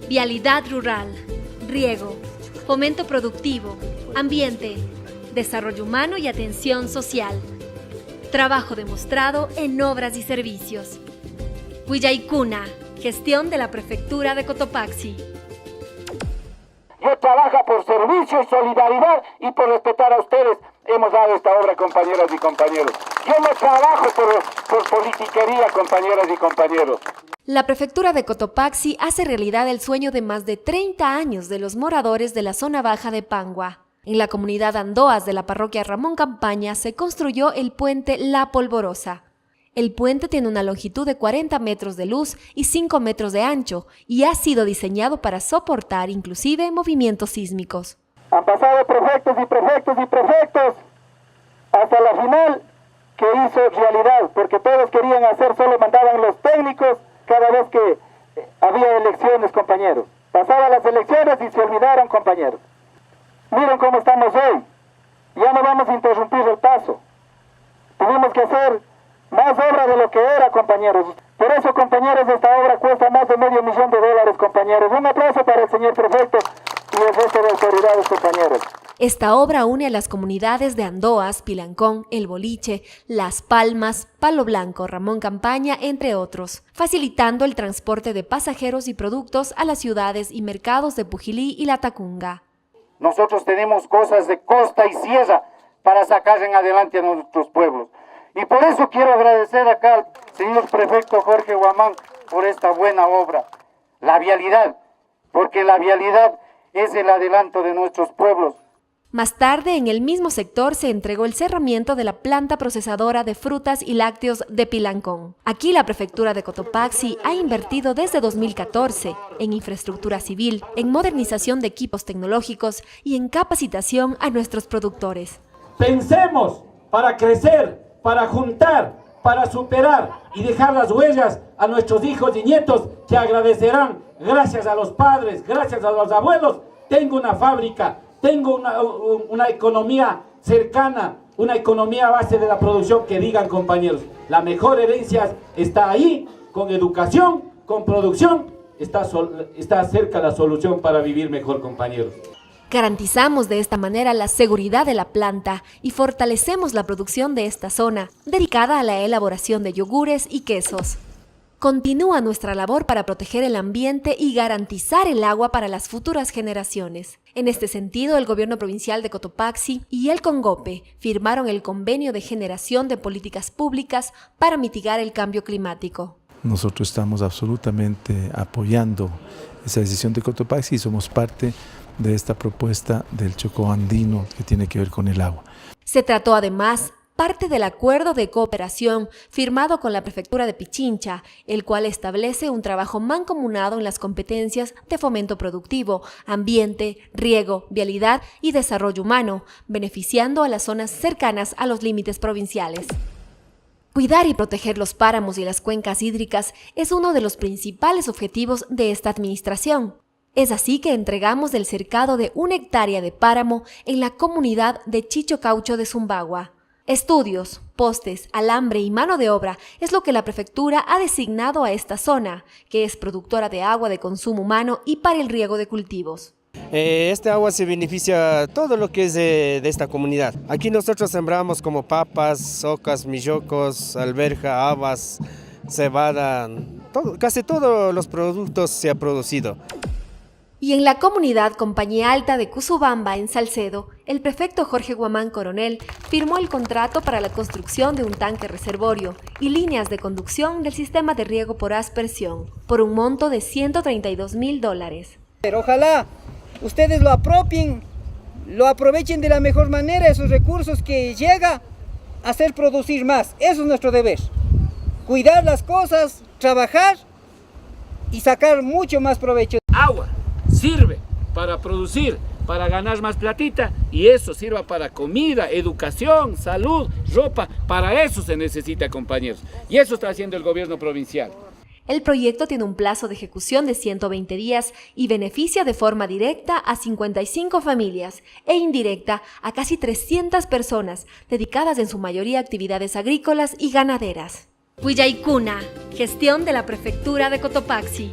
vialidad rural, riego, fomento productivo, ambiente, desarrollo humano y atención social. Trabajo demostrado en obras y servicios. Huillaicuna, gestión de la Prefectura de Cotopaxi. Yo trabajo por servicio y solidaridad y por respetar a ustedes. Hemos dado esta obra, compañeras y compañeros. Yo no trabajo por politiquería, compañeras y compañeros. La Prefectura de Cotopaxi hace realidad el sueño de más de 30 años de los moradores de la zona baja de Pangua. En la comunidad Andoas de la parroquia Ramón Campaña se construyó el puente La Polvorosa. El puente tiene una longitud de 40 metros de luz y 5 metros de ancho y ha sido diseñado para soportar inclusive movimientos sísmicos. Han pasado prefectos y prefectos y prefectos hasta la final que hizo realidad, porque todos querían hacer, solo mandaban los técnicos cada vez que había elecciones, compañeros. Pasaban las elecciones y se olvidaron, compañeros. Miren cómo estamos hoy. Ya no vamos a interrumpir el paso. Tuvimos que hacer más obra de lo que era, compañeros. Por eso, compañeros, esta obra cuesta más de $500,000, compañeros. Un aplauso para el señor prefecto y el resto de autoridades, compañeros. Esta obra une a las comunidades de Andoas, Pilancón, El Boliche, Las Palmas, Palo Blanco, Ramón Campaña, entre otros, facilitando el transporte de pasajeros y productos a las ciudades y mercados de Pujilí y La Tacunga. Nosotros tenemos cosas de costa y sierra para sacar en adelante a nuestros pueblos. Y por eso quiero agradecer acá al señor prefecto Jorge Guamán por esta buena obra. La vialidad, porque la vialidad es el adelanto de nuestros pueblos. Más tarde, en el mismo sector se entregó el cerramiento de la planta procesadora de frutas y lácteos de Pilancón. Aquí la Prefectura de Cotopaxi ha invertido desde 2014 en infraestructura civil, en modernización de equipos tecnológicos y en capacitación a nuestros productores. Pensemos para crecer, para juntar, para superar y dejar las huellas a nuestros hijos y nietos que agradecerán, gracias a los padres, gracias a los abuelos, tengo una fábrica. Tengo una economía cercana, una economía a base de la producción, que digan, compañeros, la mejor herencia está ahí, con educación, con producción, está cerca la solución para vivir mejor, compañeros. Garantizamos de esta manera la seguridad de la planta y fortalecemos la producción de esta zona, dedicada a la elaboración de yogures y quesos. Continúa nuestra labor para proteger el ambiente y garantizar el agua para las futuras generaciones. En este sentido, el Gobierno Provincial de Cotopaxi y el CONGOPE firmaron el Convenio de Generación de Políticas Públicas para mitigar el cambio climático. Nosotros estamos absolutamente apoyando esa decisión de Cotopaxi y somos parte de esta propuesta del Chocó Andino que tiene que ver con el agua. Se trató además parte del acuerdo de cooperación firmado con la Prefectura de Pichincha, el cual establece un trabajo mancomunado en las competencias de fomento productivo, ambiente, riego, vialidad y desarrollo humano, beneficiando a las zonas cercanas a los límites provinciales. Cuidar y proteger los páramos y las cuencas hídricas es uno de los principales objetivos de esta administración. Es así que entregamos el cercado de 1 hectárea de páramo en la comunidad de Chichocaucho de Zumbagua. Estudios, postes, alambre y mano de obra es lo que la Prefectura ha designado a esta zona, que es productora de agua de consumo humano y para el riego de cultivos. Este agua se beneficia todo lo que es de esta comunidad. Aquí nosotros sembramos como papas, socas, millocos, alberja, habas, cebada, casi todos los productos se ha producido. Y en la comunidad Compañía Alta de Cusubamba, en Salcedo, el prefecto Jorge Guamán Coronel firmó el contrato para la construcción de un tanque reservorio y líneas de conducción del sistema de riego por aspersión, por un monto de $132,000. Pero ojalá ustedes lo apropien, lo aprovechen de la mejor manera, esos recursos que llega a hacer producir más. Eso es nuestro deber. Cuidar las cosas, trabajar y sacar mucho más provecho. Agua sirve para producir, para ganar más platita, y eso sirva para comida, educación, salud, ropa. Para eso se necesita, compañeros. Y eso está haciendo el gobierno provincial. El proyecto tiene un plazo de ejecución de 120 días y beneficia de forma directa a 55 familias e indirecta a casi 300 personas, dedicadas en su mayoría a actividades agrícolas y ganaderas. Huillaicuna, gestión de la Prefectura de Cotopaxi.